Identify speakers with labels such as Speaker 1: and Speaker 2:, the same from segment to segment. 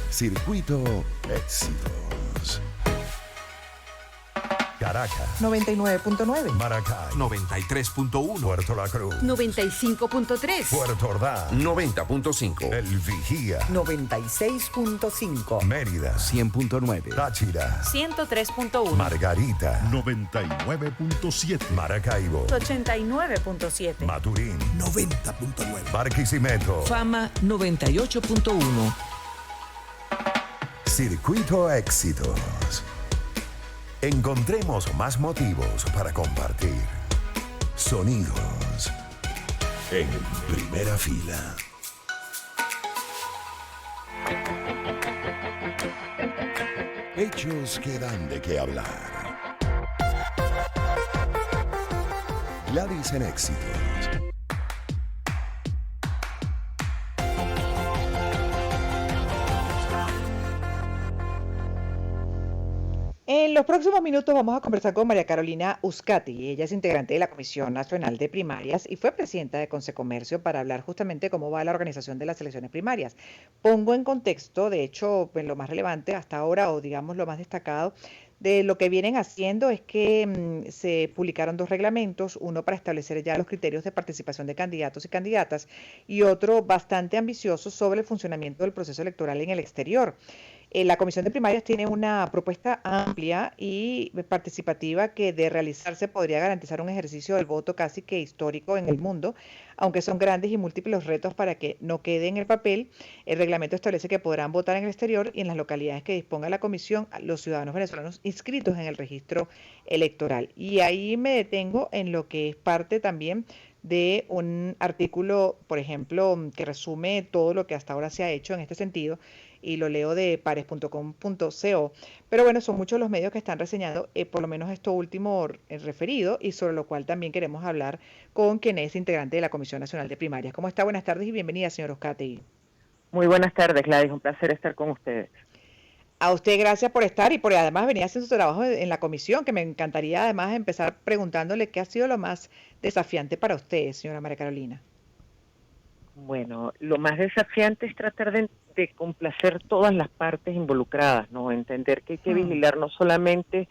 Speaker 1: Circuito Éxitos. Caracas
Speaker 2: 99.9,
Speaker 1: Maracay
Speaker 3: 93.1,
Speaker 1: Puerto La Cruz
Speaker 4: 95.3,
Speaker 1: Puerto Ordaz
Speaker 3: 90.5,
Speaker 1: El Vigía
Speaker 2: 96.5,
Speaker 1: Mérida
Speaker 3: 100.9,
Speaker 1: Táchira
Speaker 4: 103.1,
Speaker 1: Margarita
Speaker 5: 99.7,
Speaker 1: Maracaibo
Speaker 4: 89.7,
Speaker 1: Maturín
Speaker 5: 90.9.
Speaker 1: Barquisimeto
Speaker 6: Fama 98.1.
Speaker 1: Circuito Éxitos. Encontremos más motivos para compartir. Sonidos en primera fila. Hechos que dan de qué hablar. Gladys en Éxitos.
Speaker 2: En los próximos minutos vamos a conversar con María Carolina Uzcategui. Ella es integrante de la Comisión Nacional de Primarias y fue presidenta de Consecomercio para hablar justamente cómo va la organización de las elecciones primarias. Pongo en contexto, de hecho, pues, lo más relevante hasta ahora, o digamos lo más destacado, de lo que vienen haciendo es que se publicaron dos reglamentos, uno para establecer ya los criterios de participación de candidatos y candidatas y otro bastante ambicioso sobre el funcionamiento del proceso electoral en el exterior. La Comisión de Primarias tiene una propuesta amplia y participativa que de realizarse podría garantizar un ejercicio del voto casi que histórico en el mundo, aunque son grandes y múltiples los retos para que no quede en el papel. El reglamento establece que podrán votar en el exterior y en las localidades que disponga la Comisión los ciudadanos venezolanos inscritos en el registro electoral. Y ahí me detengo en lo que es parte también de un artículo, por ejemplo, que resume todo lo que hasta ahora se ha hecho en este sentido, y lo leo de pares.com.co. Pero bueno, son muchos los medios que están reseñando, por lo menos esto último referido, y sobre lo cual también queremos hablar con quien es integrante de la Comisión Nacional de Primarias. ¿Cómo está? Buenas tardes y bienvenida, señor Uzcategui.
Speaker 7: Muy buenas tardes, Gladys. Un placer estar con ustedes.
Speaker 2: A usted gracias por estar y por además venir haciendo su trabajo en la comisión, que me encantaría además empezar preguntándole qué ha sido lo más desafiante para usted, señora María Carolina.
Speaker 7: Bueno, lo más desafiante es tratar de complacer todas las partes involucradas, ¿no? Entender que hay que vigilar no solamente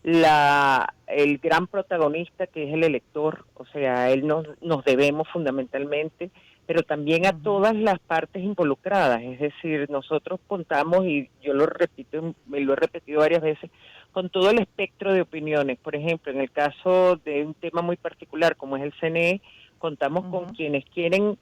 Speaker 7: el gran protagonista que es el elector, o sea, a él nos debemos fundamentalmente, pero también a todas las partes involucradas, es decir, nosotros contamos, y yo lo repito, me lo he repetido varias veces, con todo el espectro de opiniones. Por ejemplo, en el caso de un tema muy particular como es el CNE, contamos con quienes quieren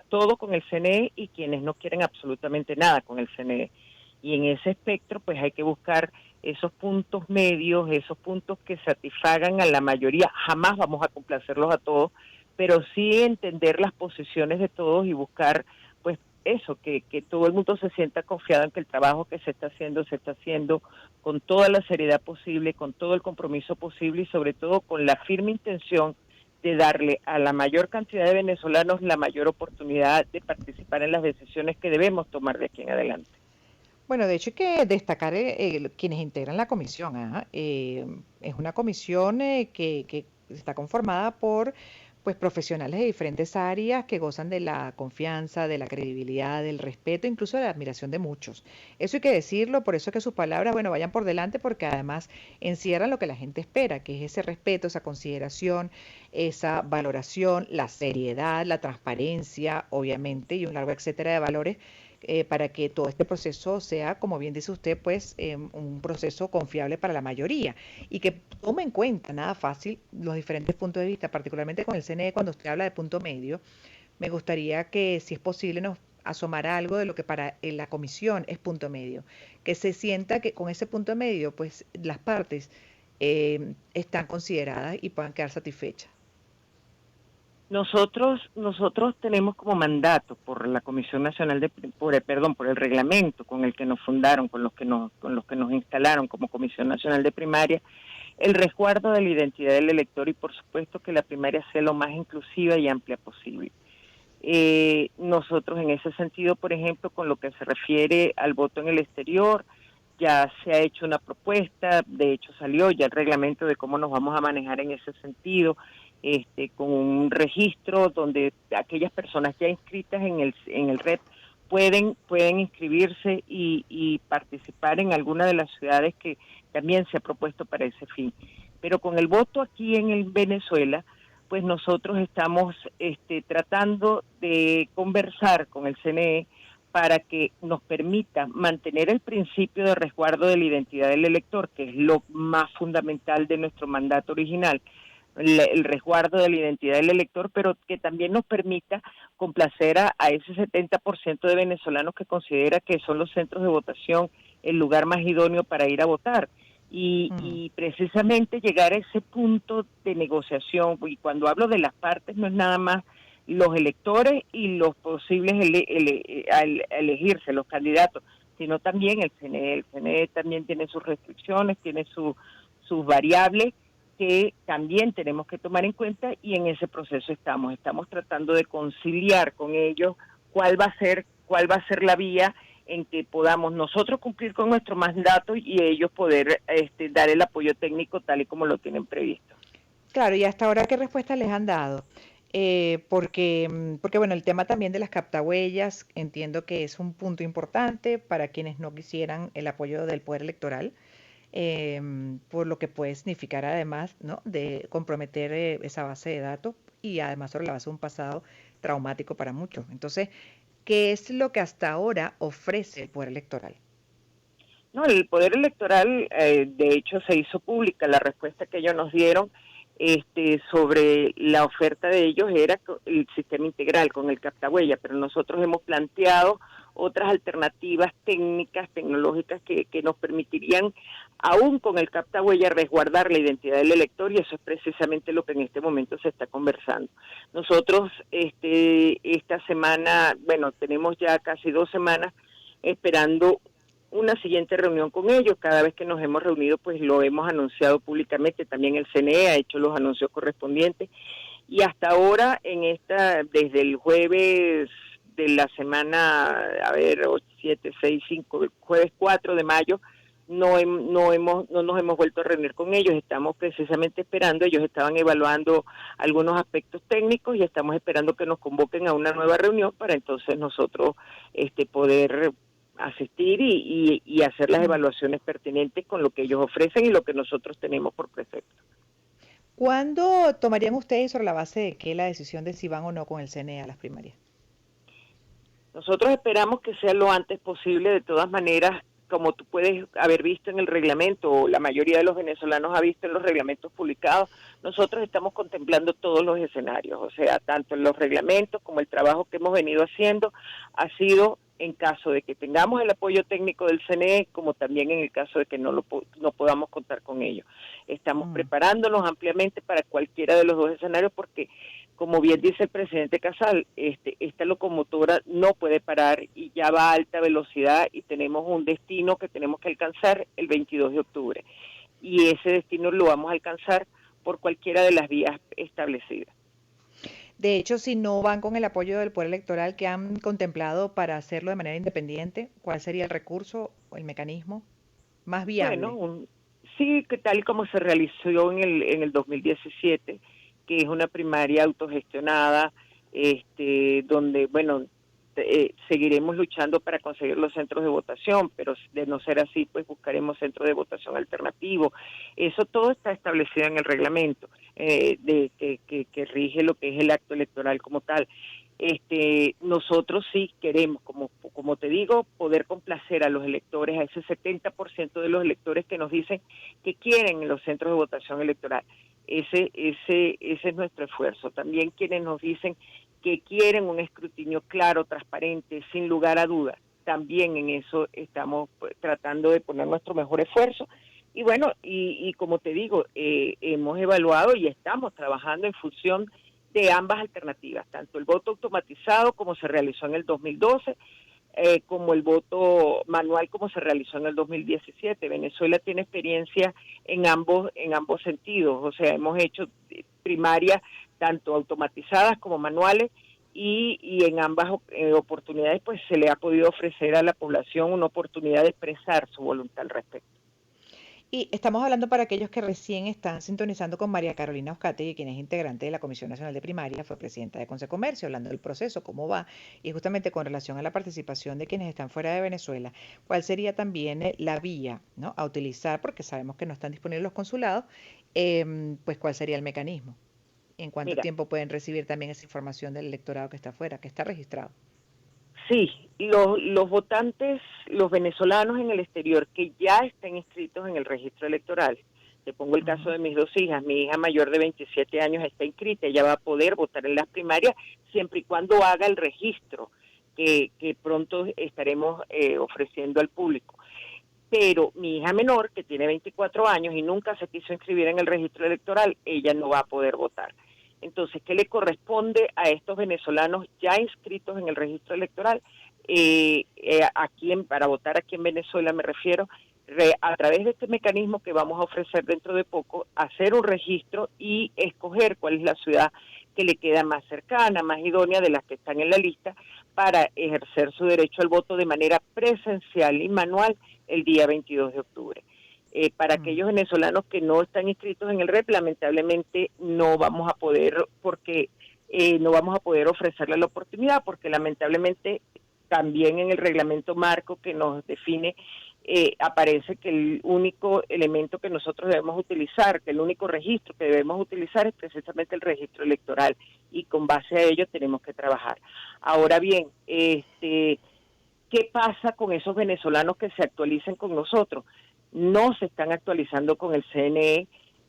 Speaker 7: todo con el CNE y quienes no quieren absolutamente nada con el CNE. Y en ese espectro pues hay que buscar esos puntos medios, esos puntos que satisfagan a la mayoría. Jamás vamos a complacerlos a todos, pero sí entender las posiciones de todos y buscar pues eso, que todo el mundo se sienta confiado en que el trabajo que se está haciendo con toda la seriedad posible, con todo el compromiso posible y sobre todo con la firme intención de darle a la mayor cantidad de venezolanos la mayor oportunidad de participar en las decisiones que debemos tomar de aquí en adelante.
Speaker 2: Bueno, de hecho hay que destacar quienes integran la comisión. Es una comisión que está conformada por pues profesionales de diferentes áreas que gozan de la confianza, de la credibilidad, del respeto, incluso de la admiración de muchos. Eso hay que decirlo, por eso es que sus palabras, bueno, vayan por delante, porque además encierran lo que la gente espera, que es ese respeto, esa consideración, esa valoración, la seriedad, la transparencia, obviamente, y un largo etcétera de valores para que todo este proceso sea, como bien dice usted, pues un proceso confiable para la mayoría y que tome en cuenta, nada fácil, los diferentes puntos de vista, particularmente con el CNE, cuando usted habla de punto medio. Me gustaría que, si es posible, nos asomara algo de lo que para la comisión es punto medio, que se sienta que con ese punto medio, pues las partes están consideradas y puedan quedar satisfechas.
Speaker 7: Nosotros tenemos como mandato por la Comisión Nacional por el reglamento con el que nos fundaron, con los que nos instalaron como Comisión Nacional de Primaria, el resguardo de la identidad del elector y por supuesto que la primaria sea lo más inclusiva y amplia posible. Nosotros en ese sentido, por ejemplo, con lo que se refiere al voto en el exterior, ya se ha hecho una propuesta, de hecho salió ya el reglamento de cómo nos vamos a manejar en ese sentido, con un registro donde aquellas personas ya inscritas en el REP pueden inscribirse y participar en alguna de las ciudades que también se ha propuesto para ese fin. Pero con el voto aquí en Venezuela, pues nosotros estamos tratando de conversar con el CNE para que nos permita mantener el principio de resguardo de la identidad del elector, que es lo más fundamental de nuestro mandato original, el resguardo de la identidad del elector, pero que también nos permita complacer a ese 70% de venezolanos que considera que son los centros de votación el lugar más idóneo para ir a votar. Y precisamente llegar a ese punto de negociación, y cuando hablo de las partes no es nada más los electores y los posibles elegirse, los candidatos, sino también el CNE. El CNE también tiene sus restricciones, tiene sus variables que también tenemos que tomar en cuenta, y en ese proceso estamos tratando de conciliar con ellos cuál va a ser la vía en que podamos nosotros cumplir con nuestro mandato y ellos poder dar el apoyo técnico tal y como lo tienen previsto.
Speaker 2: Claro, y hasta ahora, ¿qué respuesta les han dado? Porque bueno, el tema también de las captahuellas, entiendo que es un punto importante para quienes no quisieran el apoyo del poder electoral, por lo que puede significar además, ¿no?, de comprometer esa base de datos y además sobre la base de un pasado traumático para muchos. Entonces, ¿qué es lo que hasta ahora ofrece el poder electoral?
Speaker 7: No, el poder electoral, de hecho, se hizo pública la respuesta que ellos nos dieron sobre la oferta de ellos era el sistema integral con el captahuella, pero nosotros hemos planteado otras alternativas técnicas, tecnológicas que nos permitirían, aún con el captahuella, resguardar la identidad del elector, y eso es precisamente lo que en este momento se está conversando. Nosotros esta semana, bueno, tenemos ya casi 2 semanas esperando una siguiente reunión con ellos. Cada vez que nos hemos reunido, pues lo hemos anunciado públicamente, también el CNE ha hecho los anuncios correspondientes, y hasta ahora, desde el jueves de la semana, 7, 6, 5, jueves 4 de mayo, no nos hemos vuelto a reunir con ellos. Estamos precisamente esperando, ellos estaban evaluando algunos aspectos técnicos y estamos esperando que nos convoquen a una nueva reunión para entonces nosotros poder asistir y hacer las evaluaciones pertinentes con lo que ellos ofrecen y lo que nosotros tenemos por precepto.
Speaker 2: ¿Cuándo tomarían ustedes, sobre la base de qué, la decisión de si van o no con el CNE a las primarias?
Speaker 7: Nosotros esperamos que sea lo antes posible. De todas maneras, como tú puedes haber visto en el reglamento, o la mayoría de los venezolanos ha visto en los reglamentos publicados, nosotros estamos contemplando todos los escenarios, o sea, tanto en los reglamentos como el trabajo que hemos venido haciendo ha sido en caso de que tengamos el apoyo técnico del CNE, como también en el caso de que no podamos contar con ello. Estamos preparándonos ampliamente para cualquiera de los dos escenarios, porque, como bien dice el presidente Casal, esta locomotora no puede parar y ya va a alta velocidad, y tenemos un destino que tenemos que alcanzar el 22 de octubre. Y ese destino lo vamos a alcanzar por cualquiera de las vías establecidas.
Speaker 2: De hecho, si no van con el apoyo del poder electoral, ¿que han contemplado para hacerlo de manera independiente? ¿Cuál sería el recurso o el mecanismo más viable?
Speaker 7: Bueno, sí, que tal como se realizó en el 2017, que es una primaria autogestionada, donde, bueno, seguiremos luchando para conseguir los centros de votación, pero de no ser así, pues buscaremos centros de votación alternativos. Eso todo está establecido en el reglamento que rige lo que es el acto electoral como tal. Nosotros sí queremos, como te digo, poder complacer a los electores, a ese 70% de los electores que nos dicen que quieren los centros de votación electoral. Ese es nuestro esfuerzo. También quienes nos dicen que quieren un escrutinio claro, transparente, sin lugar a dudas. También en eso estamos tratando de poner nuestro mejor esfuerzo. Y bueno, y como te digo, hemos evaluado y estamos trabajando en función de ambas alternativas, tanto el voto automatizado como se realizó en el 2012, como el voto manual como se realizó en el 2017. Venezuela tiene experiencia en ambos sentidos, o sea, hemos hecho primarias tanto automatizadas como manuales, y en ambas oportunidades pues se le ha podido ofrecer a la población una oportunidad de expresar su voluntad al respecto.
Speaker 2: Y estamos hablando para aquellos que recién están sintonizando con María Carolina Uzcategui, quien es integrante de la Comisión Nacional de Primaria, fue presidenta de Consecomercio, hablando del proceso, cómo va, y justamente con relación a la participación de quienes están fuera de Venezuela, cuál sería también la vía, ¿no?, a utilizar, porque sabemos que no están disponibles los consulados, pues cuál sería el mecanismo, en cuánto
Speaker 7: Mira,
Speaker 2: tiempo pueden recibir también esa información del electorado que está afuera, que está registrado.
Speaker 7: sí, los votantes, los venezolanos en el exterior que ya estén inscritos en el registro electoral, te pongo el caso
Speaker 2: Ujú.
Speaker 7: de mis dos hijas, mi hija mayor de 27 años está inscrita, ella va a poder votar en las primarias siempre y cuando haga el registro que pronto estaremos ofreciendo al público. Pero mi hija menor, que tiene 24 años y nunca se quiso inscribir en el registro electoral, ella no va a poder votar. Entonces, ¿qué le corresponde a estos venezolanos ya inscritos en el registro electoral? Para votar aquí en Venezuela me refiero, a través de este mecanismo que vamos a ofrecer dentro de poco, hacer un registro y escoger cuál es la ciudad que le queda más cercana, más idónea de las que están en la lista para ejercer su derecho al voto de manera presencial y manual el día 22 de octubre. Para
Speaker 2: Mm.
Speaker 7: aquellos venezolanos que no están inscritos en el REP, lamentablemente no vamos a poder, porque no vamos a poder ofrecerle la oportunidad, porque lamentablemente también en el reglamento marco que nos define aparece que el único elemento que nosotros debemos utilizar, que el único registro que debemos utilizar es precisamente el registro electoral, y con base a ello tenemos que trabajar. Ahora bien, ¿qué pasa con esos venezolanos que se actualicen con nosotros? No se están actualizando con el CNE,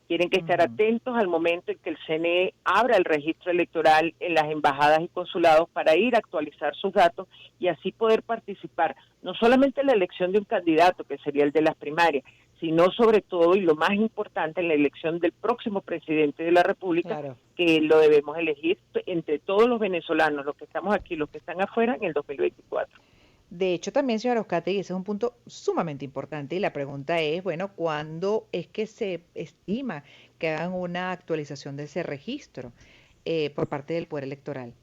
Speaker 7: tienen que estar
Speaker 2: Ujú.
Speaker 7: atentos al momento en que el CNE abra el registro electoral en las embajadas y consulados para ir a actualizar sus datos y así poder participar, no solamente en la elección de un candidato, que sería el de las primarias, sino sobre todo, y lo más importante, en la elección del próximo presidente de la República,
Speaker 2: Claro.
Speaker 7: que lo debemos elegir entre todos los venezolanos, los que estamos aquí, los que están afuera, en el 2024.
Speaker 2: De hecho, también, señora Oscate, y ese es un punto sumamente importante, y la pregunta es, bueno, ¿cuándo es que se estima que hagan una actualización de ese registro por parte del Poder Electoral?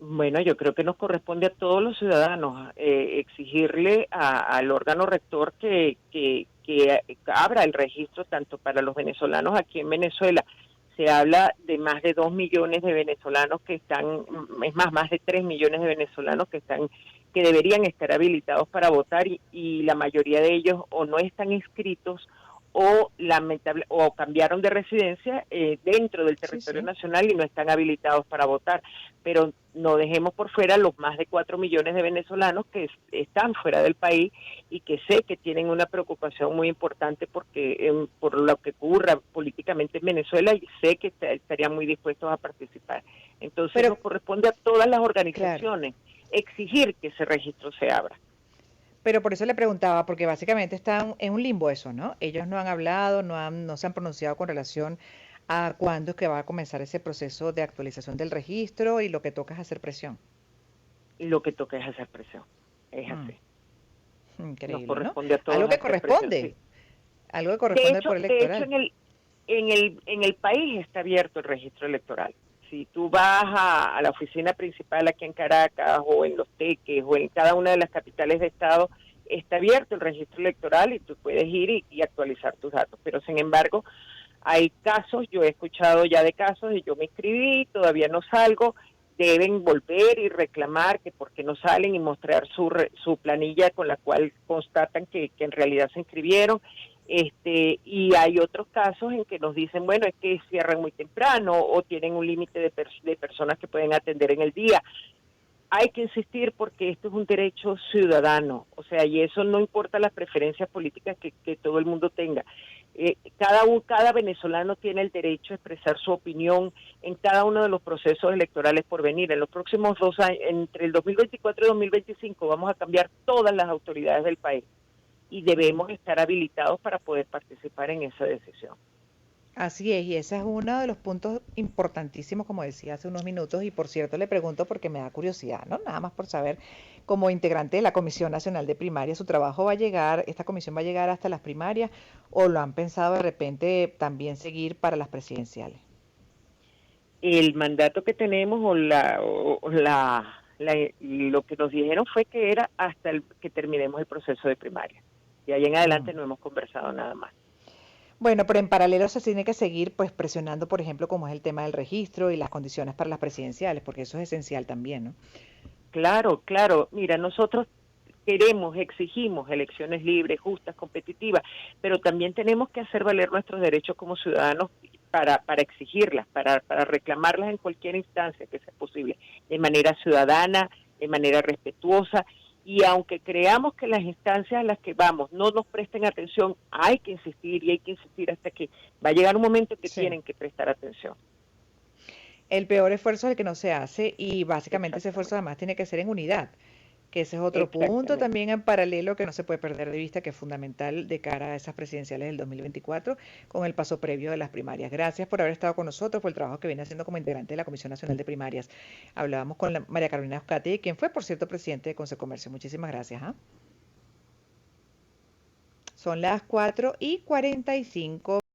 Speaker 7: Bueno, yo creo que nos corresponde a todos los ciudadanos exigirle al órgano rector que abra el registro tanto para los venezolanos aquí en Venezuela. Se habla de más de 2 millones de venezolanos que están, es más de 3 millones de venezolanos que deberían estar habilitados para votar y la mayoría de ellos o no están inscritos o cambiaron de residencia dentro del
Speaker 2: Sí,
Speaker 7: territorio
Speaker 2: sí.
Speaker 7: nacional y no están habilitados para votar. Pero no dejemos por fuera los más de 4 millones de venezolanos que están fuera del país y que sé que tienen una preocupación muy importante por lo que ocurra políticamente en Venezuela, y sé que estarían muy dispuestos a participar. Entonces
Speaker 2: Pero,
Speaker 7: nos corresponde a todas las
Speaker 2: claro,
Speaker 7: organizaciones exigir que ese registro se abra.
Speaker 2: pero por eso le preguntaba, porque básicamente están en un limbo eso, ¿no? Ellos no han hablado, no se han pronunciado con relación a cuándo es que va a comenzar ese proceso de actualización del registro y lo que toca es hacer presión.
Speaker 7: Y lo que toca es hacer presión. Es
Speaker 2: Mm,
Speaker 7: así. Nos
Speaker 2: increíble, ¿no?
Speaker 7: corresponde a
Speaker 2: Algo
Speaker 7: todos
Speaker 2: que
Speaker 7: hacer presión, sí.
Speaker 2: corresponde, algo que corresponde al Poder
Speaker 7: De hecho,
Speaker 2: Electoral.
Speaker 7: en el país está abierto el registro electoral. Si tú vas a la oficina principal aquí en Caracas o en Los Teques o en cada una de las capitales de estado, está abierto el registro electoral y tú puedes ir y actualizar tus datos. Pero sin embargo, hay casos, yo he escuchado ya de casos y yo me inscribí, todavía no salgo, deben volver y reclamar que por qué no salen y mostrar su planilla con la cual constatan que en realidad se inscribieron. Y hay otros casos en que nos dicen, bueno, es que cierran muy temprano o tienen un límite de personas que pueden atender en el día. Hay que insistir porque esto es un derecho ciudadano, o sea, y eso no importa las preferencias políticas que todo el mundo tenga. Cada venezolano tiene el derecho a expresar su opinión en cada uno de los procesos electorales por venir. En los próximos 2 años, entre el 2024 y 2025, vamos a cambiar todas las autoridades del país y
Speaker 2: Mm.
Speaker 7: debemos estar habilitados para poder participar en esa decisión.
Speaker 2: Así es, y ese es uno de los puntos importantísimos, como decía hace unos minutos, y por cierto le pregunto porque me da curiosidad, ¿no? Nada más por saber, como integrante de la Comisión Nacional de Primarias, ¿su trabajo va a llegar, esta comisión va a llegar hasta las primarias o lo han pensado de repente también seguir para las presidenciales?
Speaker 7: El mandato que tenemos lo que nos dijeron fue que era hasta que terminemos el proceso de primaria. Y ahí en
Speaker 2: Mm.
Speaker 7: adelante no hemos conversado nada más.
Speaker 2: Bueno, pero en paralelo se tiene que seguir pues presionando, por ejemplo, como es el tema del registro y las condiciones para las presidenciales, porque eso es esencial también, ¿no?
Speaker 7: Claro, claro. Mira, nosotros queremos, exigimos elecciones libres, justas, competitivas, pero también tenemos que hacer valer nuestros derechos como ciudadanos para exigirlas, para reclamarlas en cualquier instancia que sea posible, de manera ciudadana, de manera respetuosa, y aunque creamos que las instancias a las que vamos no nos presten atención, hay que insistir y hay que insistir hasta que va a llegar un momento que
Speaker 2: Sí.
Speaker 7: tienen que prestar atención.
Speaker 2: El peor esfuerzo es el que no se hace y básicamente ese esfuerzo
Speaker 7: Exactamente,
Speaker 2: además tiene que ser en unidad, que ese es otro punto
Speaker 7: exactamente.
Speaker 2: también en paralelo que no se puede perder de vista, que es fundamental de cara a esas presidenciales del 2024 con el paso previo de las primarias. Gracias por haber estado con nosotros, por el trabajo que viene haciendo como integrante de la Comisión Nacional de Primarias. Hablábamos con María Carolina Euskadi, quien fue, por cierto, presidente de Consecomercio. Muchísimas gracias. ¿Ah? Son las 4:45.